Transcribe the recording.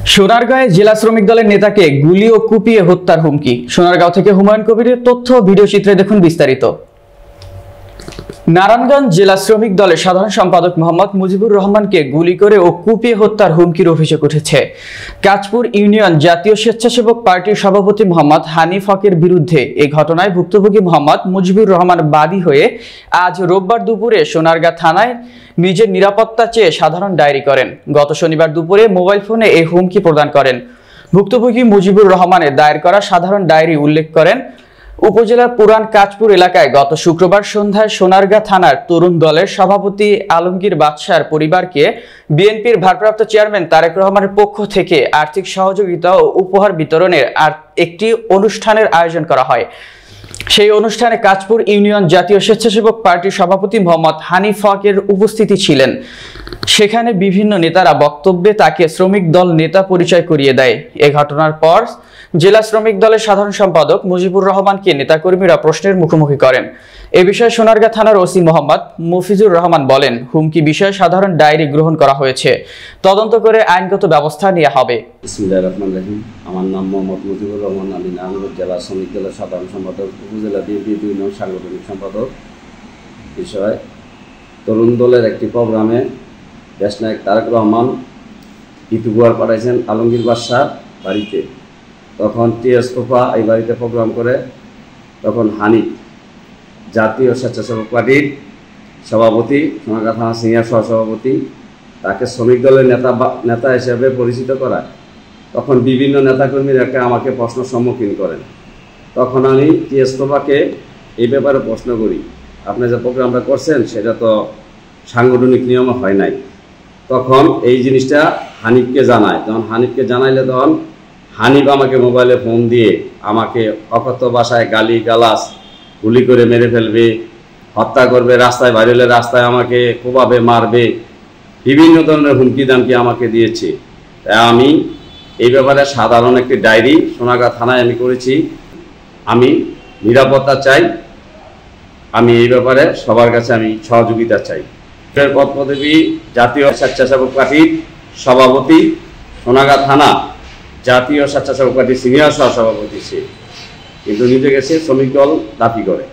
সোনারগাঁয়ে জেলা শ্রমিক দলের নেতাকে গুলি ও কুপিয়ে হত্যার হুমকি। সোনারগাঁও থেকে হুমায়ুন কবিরের তথ্য ভিডিও চিত্রে দেখুন বিস্তারিত। নারায়ণগঞ্জ জেলা শ্রমিক দলের সাধারণ সম্পাদক মোহাম্মদ মুজিবুর রহমানকে গুলি করে ও কুপিয়ে হত্যার হুমকির অভিযোগ উঠেছে। কাঁচপুর ইউনিয়ন জাতীয় স্বেচ্ছাসেবক পার্টির সভাপতি মোহাম্মদ হানিফ হকের বিরুদ্ধে এই ঘটনায় ভুক্তভোগী মোহাম্মদ মুজিবুর রহমান বাদী হয়ে আজ রোববার দুপুরে সোনারগাঁ থানায় নিজের নিরাপত্তা চেয়ে সাধারণ ডায়েরি করেন। গত শনিবার দুপুরে মোবাইল ফোনে এই হুমকি প্রদান করেন। ভুক্তভোগী মুজিবুর রহমানের দায়ের করা সাধারণ ডায়েরি উল্লেখ করেন, উপজেলার পুরান কাঁচপুর এলাকায় গত শুক্রবার সন্ধ্যায় সোনারগাঁ থানার তরুণ দলের সভাপতি আলমগীর বাদশার পরিবারকে বিএনপির ভারপ্রাপ্ত চেয়ারম্যান তারেক রহমানের পক্ষ থেকে আর্থিক সহযোগিতা ও উপহার বিতরণের একটি অনুষ্ঠানের আয়োজন করা হয়। সেই অনুষ্ঠানে কাঁচপুর ইউনিয়ন জাতীয় স্বেচ্ছাসেবক পার্টির সভাপতি মোহাম্মদ হানিফ হকের উপস্থিতি ছিলেন। সেখানে বিভিন্ন নেতারা বক্তব্যে তাকে শ্রমিক দল নেতা পরিচয় করিয়ে দেয়। এ ঘটনার পর জেলা শ্রমিক দলের সাধারণ সম্পাদক মুজিবুর রহমানকে নেতাকর্মীরা প্রশ্নের মুখোমুখি করেন। এ বিষয়ে সোনারগাঁ থানার ওসি মোহাম্মদ মফিজুর রহমান বলেন, হুমকি বিষয়ে সাধারণ ডায়েরি গ্রহণ করা হয়েছে, তদন্ত করে আইনগত ব্যবস্থা নেওয়া হবে। বিসমিল্লাহির রহমানির রহিম। আমার নাম মোহাম্মদ মুজিবুর রহমান, আমি নারায়ণগঞ্জ জেলা শ্রমিক দলের সাধারণ সম্পাদক, উপজেলা বিএনপি ইউনিয়ন সাংগঠনিক সম্পাদক। বিষয় তরুণ দলের একটি প্রোগ্রামে দেশনায়ক তারেক রহমান ইতুগুয়ার পাঠাইছেন আলমগীর বাদশার বাড়িতে। তখন টিএস কোপা এই বাড়িতে প্রোগ্রাম করে। তখন হানিফ জাতীয় স্বেচ্ছাসেবক পার্টির সভাপতি, সোনারগাঁ থানা সিনিয়র সহসভাপতি, তাকে শ্রমিক দলের নেতা হিসেবে পরিচিত করায়। তখন বিভিন্ন নেতাকর্মীরা আমাকে প্রশ্ন সম্মুখীন করেন। তখন আমি টিএস কোপাকে এই ব্যাপারে প্রশ্ন করি, আপনি যে প্রোগ্রামটা করছেন সেটা তো সাংগঠনিক নিয়মে হয় নাই। তখন এই জিনিসটা হানিফকে জানায়। তখন হানিফকে জানাইলে তখন হানিফ আমাকে মোবাইলে ফোন দিয়ে আমাকে অকথ্য ভাষায় গালি গালাস, গুলি করে মেরে ফেলবে, হত্যা করবে, রাস্তায় বাইরে হলে রাস্তায় আমাকে কোবাবে, মারবে, বিভিন্ন ধরনের হুমকি দামকি আমাকে দিয়েছে। তাই আমি এই ব্যাপারে সাধারণ একটি ডায়েরি সোনারগাঁ থানায় আমি করেছি। আমি নিরাপত্তা চাই, আমি এই ব্যাপারে সবার কাছে আমি সহযোগিতা চাই। পদ পদবী জাতীয় স্বেচ্ছাসেবক পার্টির সভাপতি, সোনারগাঁ থানা জাতীয় স্বেচ্ছাসেবক পার্টির সিনিয়র সহসভাপতি, সে কিন্তু নিজেকে সে শ্রমিক দল দাবি করে।